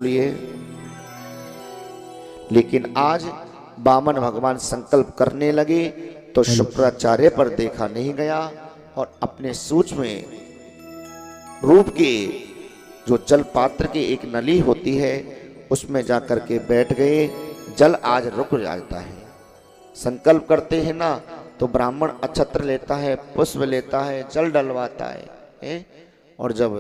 लिए। लेकिन आज वामन भगवान संकल्प करने लगे तो शुक्राचार्य पर देखा नहीं गया और अपने सूक्ष्म रूप के जो जल पात्र की एक नली होती है उसमें जाकर के बैठ गए। जल आज रुक जाता है। संकल्प करते हैं ना तो ब्राह्मण अक्षत्र लेता है, पुष्प लेता है, जल डलवाता है? और जब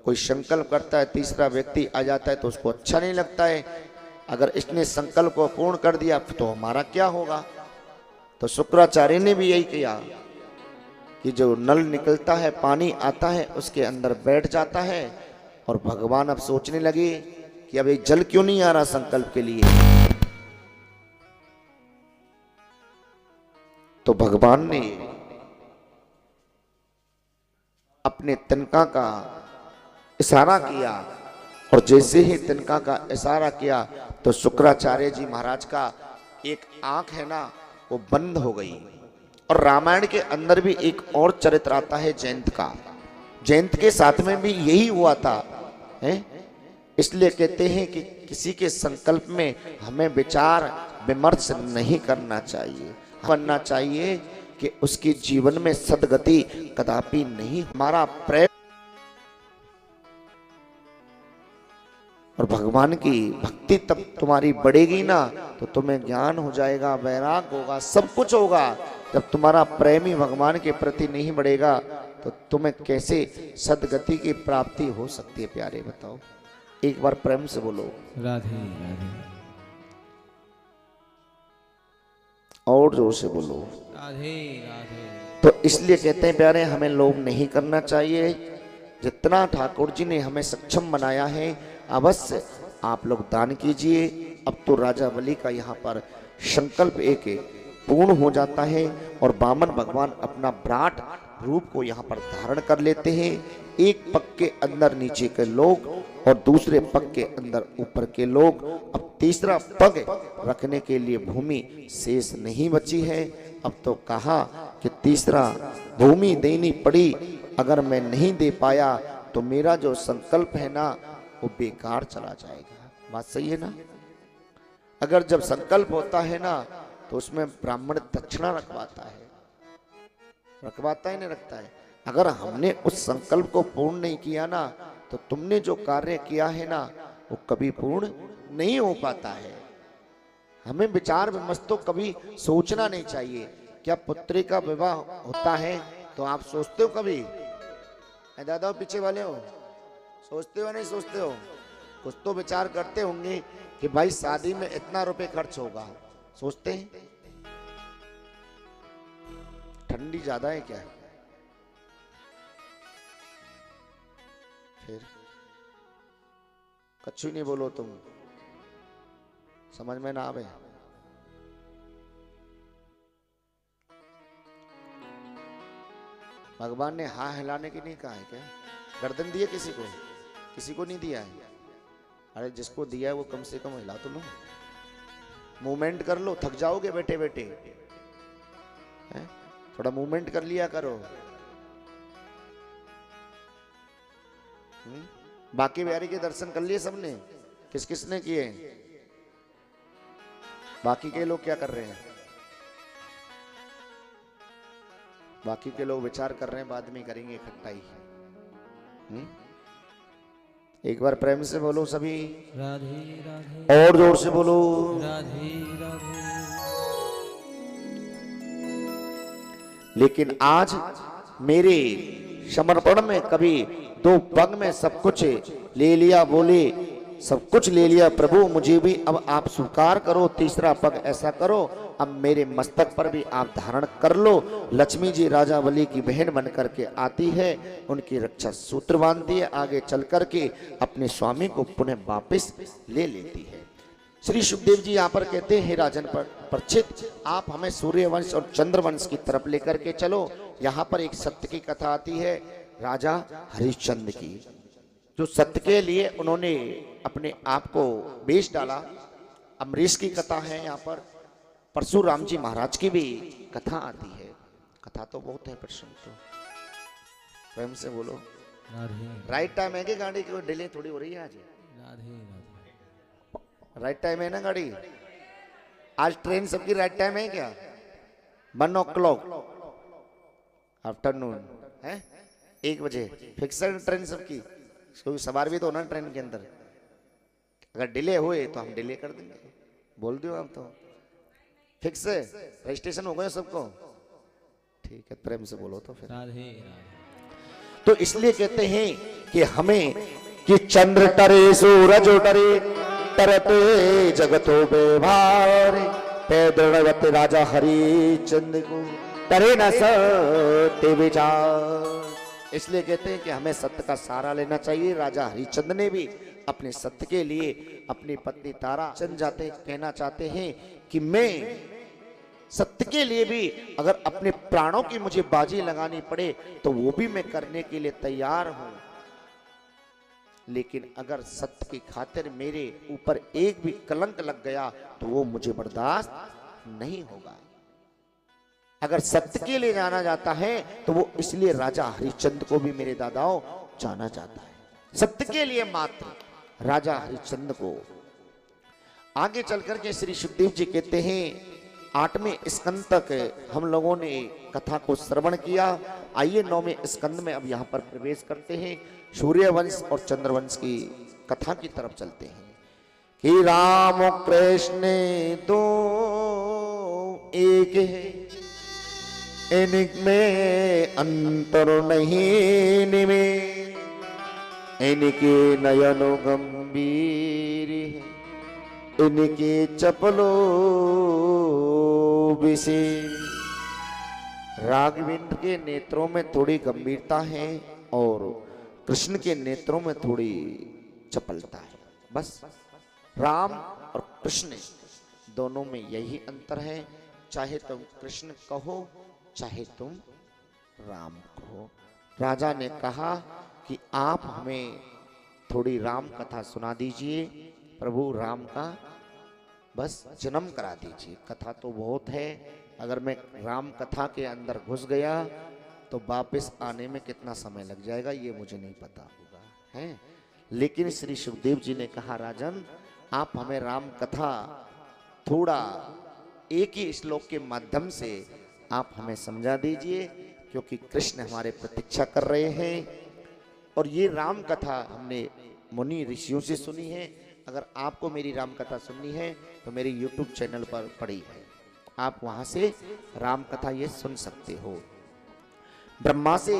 कोई संकल्प करता है तीसरा व्यक्ति आ जाता है तो उसको अच्छा नहीं लगता है। अगर इसने संकल्प को पूर्ण कर दिया तो हमारा क्या होगा। तो शुक्राचार्य ने भी यही किया कि जो नल निकलता है, पानी आता है, उसके अंदर बैठ जाता है। और भगवान अब सोचने लगे कि अब ये जल क्यों नहीं आ रहा संकल्प के लिए। तो भगवान ने अपने तिनका का इशारा किया और जैसे ही तिनका का इशारा किया तो शुक्राचार्य जी महाराज का एक आंख है ना वो बंद हो गई। और रामायण के अंदर भी एक और चरित्र आता है जयंत का। जयंत के साथ में भी यही हुआ था है? इसलिए कहते हैं कि किसी के संकल्प में हमें विचार विमर्श नहीं करना चाहिए। बनना चाहिए कि उसके जीवन में सदगति कदापि नहीं। हमारा प्रेम और भगवान की भक्ति तब तुम्हारी बढ़ेगी ना तो तुम्हें ज्ञान हो जाएगा, वैराग होगा, सब कुछ होगा। जब तुम्हारा प्रेम ही भगवान के प्रति नहीं बढ़ेगा तो तुम्हें कैसे सदगति की प्राप्ति हो सकती है। प्यारे बताओ, एक बार प्रेम से बोलो राधे राधे। और जोर से बोलो राधे राधे। तो इसलिए कहते हैं प्यारे हमें लोभ नहीं करना चाहिए। जितना ठाकुर जी ने हमें सक्षम बनाया है अवश्य आप लोग दान कीजिए। अब तो राजा बलि का यहाँ पर संकल्प एक पूर्ण हो जाता है और वामन भगवान अपना विराट रूप को यहाँ पर धारण कर लेते हैं। एक पग के अंदर नीचे के लोग और दूसरे पग के अंदर ऊपर के लोग। अब तीसरा पग रखने के लिए भूमि शेष नहीं बची है। अब तो कहा कि तीसरा भूमि देनी पड़ी, अगर मैं नहीं दे पाया तो मेरा जो संकल्प है ना वो बेकार चला जाएगा। बात सही है ना। अगर जब संकल्प होता है ना तो उसमें ब्राह्मण दक्षिणा रखवाता है, रखवाता ही नहीं रखता है। अगर हमने उस संकल्प को पूर्ण नहीं किया ना तो तुमने जो कार्य किया है ना वो कभी पूर्ण नहीं हो पाता है। हमें विचार विमर्श तो कभी सोचना नहीं चाहिए। क्या पुत्री का विवाह होता है तो आप सोचते हो कभी? दादा पीछे वाले हो, सोचते हो नहीं सोचते हो? कुछ तो विचार करते होंगे कि भाई शादी में इतना रुपए खर्च होगा, सोचते हैं? ठंडी ज्यादा है क्या? फिर कछु नहीं बोलो, तुम समझ में ना आवे। भगवान ने हाँ हिलाने की नहीं कहा है क्या? गर्दन दिया किसी को? किसी को नहीं दिया है। अरे जिसको दिया है वो कम से कम हिला तो लो, मूवमेंट कर लो। थक जाओगे बैठे बैठे, थोड़ा मूवमेंट कर लिया करो। बाकी बिहारी के दर्शन कर लिए सबने? किस किसने किए? बाकी के लोग क्या कर रहे हैं? बाकी के लोग विचार कर रहे हैं, बाद में करेंगे इकट्ठा ही। एक बार प्रेम से बोलो सभी राधे राधे। और जोर से बोलो राधे राधे। लेकिन आज मेरे समर्पण में कभी दो पग में सब कुछ ले लिया, बोले सब कुछ ले लिया प्रभु, मुझे भी अब आप स्वीकार करो। तीसरा पग ऐसा करो, अब मेरे मस्तक पर भी आप धारण कर लो। लक्ष्मी जी राजा बलि की बहन बन करके आती है, उनकी रक्षा सूत्र बांधती है, आगे चल करके अपने स्वामी को पुनः वापस ले लेती है। श्री सुखदेव जी यहाँ पर कहते हैं, राजन परीक्षित आप हमें सूर्यवंश और चंद्रवंश की तरफ लेकर के चलो। यहाँ पर एक सत्य की कथा आती है राजा हरिश्चंद्र की, जो सत्य के लिए उन्होंने अपने आप को बेच डाला। अमरीश की कथा है यहाँ पर, परशुराम जी महाराज की भी कथा आती है। कथा तो बहुत है प्रश्न तो प्रेम से बोलो। राइट टाइम है कि गाड़ी की डिले थोड़ी हो रही है आज? राधे राधे। राइट टाइम है ना गाड़ी? आज ट्रेन सबकी राइट टाइम है क्या? 1 o'clock आफ्टरनून है, 1 बजे फिक्सड ट्रेन सबकी, क्योंकि सवार भी तो होना ट्रेन के अंदर। अगर डिले हुए तो हम डिले कर देंगे, बोल दो आप। तो फिक्स है, रजिस्ट्रेशन हो गया सबको? ठीक है, प्रेम से बोलो तो फिर। राधे राधे। तो इसलिए कहते हैं कि हमें कि चंद्र टरे सूरज टरे तरते जगतो व्यवहार पैदृणवत राजा हरिचंद्र को टरे न सत्य विचार। इसलिए कहते हैं कि हमें सत्य का सहारा लेना चाहिए। राजा हरिचंद्र ने भी अपने सत्य के लिए अपनी पत्नी तारा चंद जाते कहना चाहते हैं कि मैं सत्य के लिए भी अगर अपने प्राणों की मुझे बाजी लगानी पड़े तो वो भी मैं करने के लिए तैयार हूं, लेकिन अगर सत्य की खातिर मेरे ऊपर एक भी कलंक लग गया तो वो मुझे बर्दाश्त नहीं होगा। अगर सत्य के लिए जाना जाता है तो वो इसलिए राजा हरिश्चंद्र को भी मेरे दादाओं जाना जाता है, सत्य के लिए मात्र राजा हरिश्चंद्र को। आगे चलकर के श्री सुखदेव जी कहते हैं 8वें स्कंद तक हम लोगों ने कथा को श्रवण किया। आइए 9वें स्कंद में अब यहाँ पर प्रवेश करते हैं। सूर्यवंश और चंद्रवंश की कथा की तरफ चलते हैं कि राम और कृष्ण दो एक है, इनमें अंतर नहीं निमे, इनके नयनो गंभीर है, इनके चपलो विशेष। राघवेंद्र के नेत्रों में थोड़ी गंभीरता है और कृष्ण के नेत्रों में थोड़ी चपलता है। बस राम और कृष्ण दोनों में यही अंतर है। चाहे तुम कृष्ण कहो चाहे तुम राम कहो। राजा ने कहा कि आप हमें थोड़ी राम कथा सुना दीजिए, प्रभु राम का बस जन्म करा दीजिए। कथा तो बहुत है, अगर मैं राम कथा के अंदर घुस गया तो वापस आने में कितना समय लग जाएगा ये मुझे नहीं पता होगा है। लेकिन श्री सुखदेव जी ने कहा राजन आप हमें राम कथा थोड़ा एक ही श्लोक के माध्यम से आप हमें समझा दीजिए, क्योंकि कृष्ण हमारे प्रतीक्षा कर रहे हैं। और ये राम कथा हमने मुनि ऋषियों से सुनी है। अगर आपको मेरी राम कथा सुननी है तो मेरे YouTube चैनल पर पड़ी है, आप वहां से राम कथा ये सुन सकते हो। ब्रह्मा से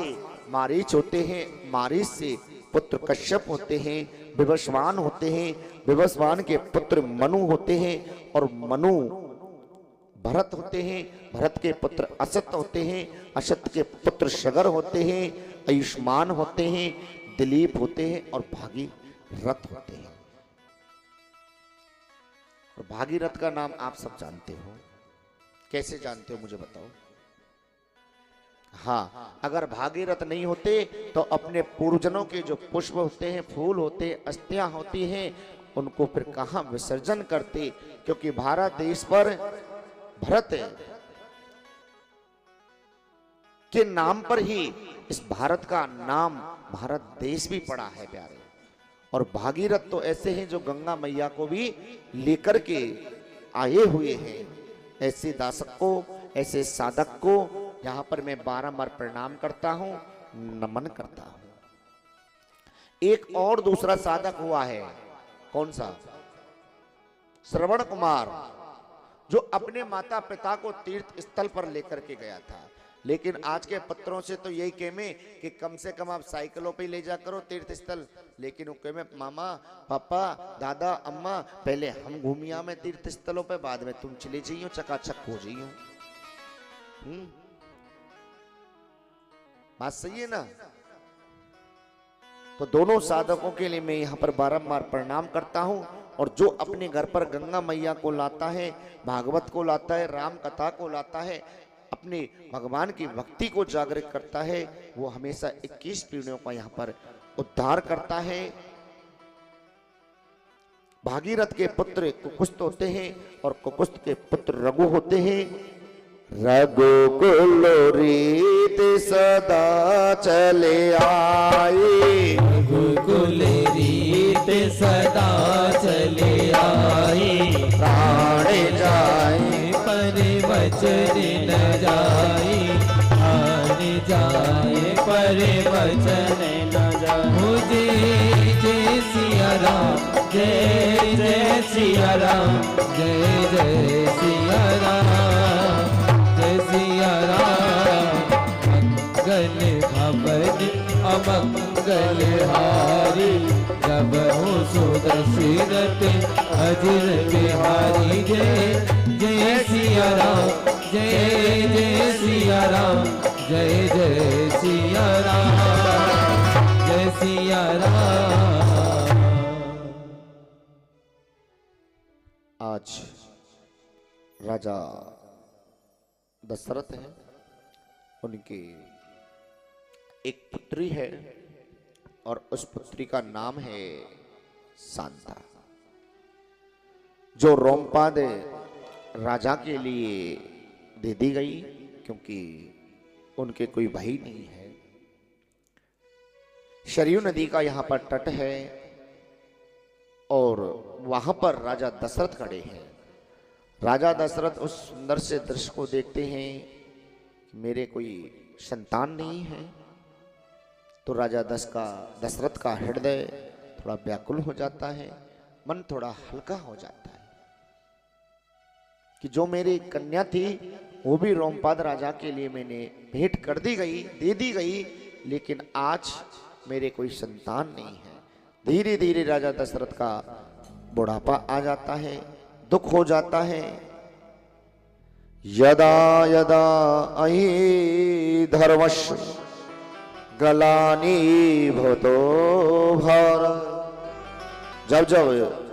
मारीच होते हैं, मारीच से पुत्र कश्यप होते हैं, विवस्वान होते हैं, विवस्वान के पुत्र मनु होते हैं और मनु भरत होते हैं, भरत के पुत्र असत होते हैं, असत के पुत्र शगर होते हैं, आयुष्मान होते हैं, दिलीप होते हैं और भागीरथ होते हैं। और भागीरथ का नाम आप सब जानते हो, कैसे जानते हो मुझे बताओ? हाँ, अगर भागीरथ नहीं होते तो अपने पूर्वजनों के जो पुष्प होते हैं, फूल होते, अस्थियां होती हैं, उनको फिर कहां विसर्जन करते? क्योंकि भारत देश पर भरत के नाम पर ही इस भारत का नाम भारत देश भी पड़ा है प्यारे। और भागीरथ तो ऐसे हैं जो गंगा मैया को भी लेकर के आए हुए हैं। ऐसे दासक को, ऐसे साधक को यहाँ पर मैं बारंबार प्रणाम करता हूँ, नमन करता हूँ। एक और दूसरा साधक हुआ है, कौन सा? श्रवण कुमार, जो अपने माता पिता को तीर्थ स्थल पर लेकर के गया था। लेकिन आज के पत्रों से तो यही कहमे कि कम से कम आप साइकिलों पे ले जा करो तीर्थ स्थल। लेकिन वो कहमे मामा पापा दादा अम्मा पहले हम घूमिया में तीर्थ स्थलों पे, बाद में तुम चले जाइयो, चकाचक हो जाइयो। बात सही है ना? तो दोनों साधकों के लिए मैं यहाँ पर बारंबार प्रणाम करता हूँ। और जो अपने घर पर गंगा मैया को लाता है, भागवत को लाता है, राम कथा को लाता है, अपने भगवान की भक्ति को जागृत करता है, वो हमेशा 21 पीढ़ियों का यहाँ पर उद्धार करता है। भागीरथ के पुत्र कुकुस्त होते हैं और कुकुस्त के पुत्र रघु होते हैं। रघुकुल रीत सदा चले आए, रघुकुल रीत सदा चले आए, बचन न जाए, आने जाए पर बचन न जाए। मुझे जय सिया राम, जय जय सिया राम, जय जय सिया राम, जय सिया राम। मंगल भवन अमंगल हारी, जब हो सुदशरथ अजिर बिहारी। जय जय सिया राम, जय जय सिया राम, जय जय सिया राम, जय सिया राम। आज राजा दशरथ हैं, उनकी एक पुत्री है और उस पुत्री का नाम है शांता, जो रोमपाद राजा के लिए दे दी गई, क्योंकि उनके कोई भाई नहीं है। सरयू नदी का यहाँ पर तट है और वहां पर राजा दशरथ खड़े हैं। राजा दशरथ उस सुंदर से दृश्य को देखते हैं कि मेरे कोई संतान नहीं है, तो राजा दशरथ का हृदय थोड़ा व्याकुल हो जाता है, मन थोड़ा हल्का हो जाता है कि जो मेरी कन्या थी वो भी रोमपाद राजा के लिए मैंने भेंट कर दी गई, दे दी गई, लेकिन आज मेरे कोई संतान नहीं है। धीरे धीरे राजा दशरथ का बुढ़ापा आ जाता है, दुख हो जाता है। यदा यदा अहि धर्मश गलानी भवतो भार, जब जब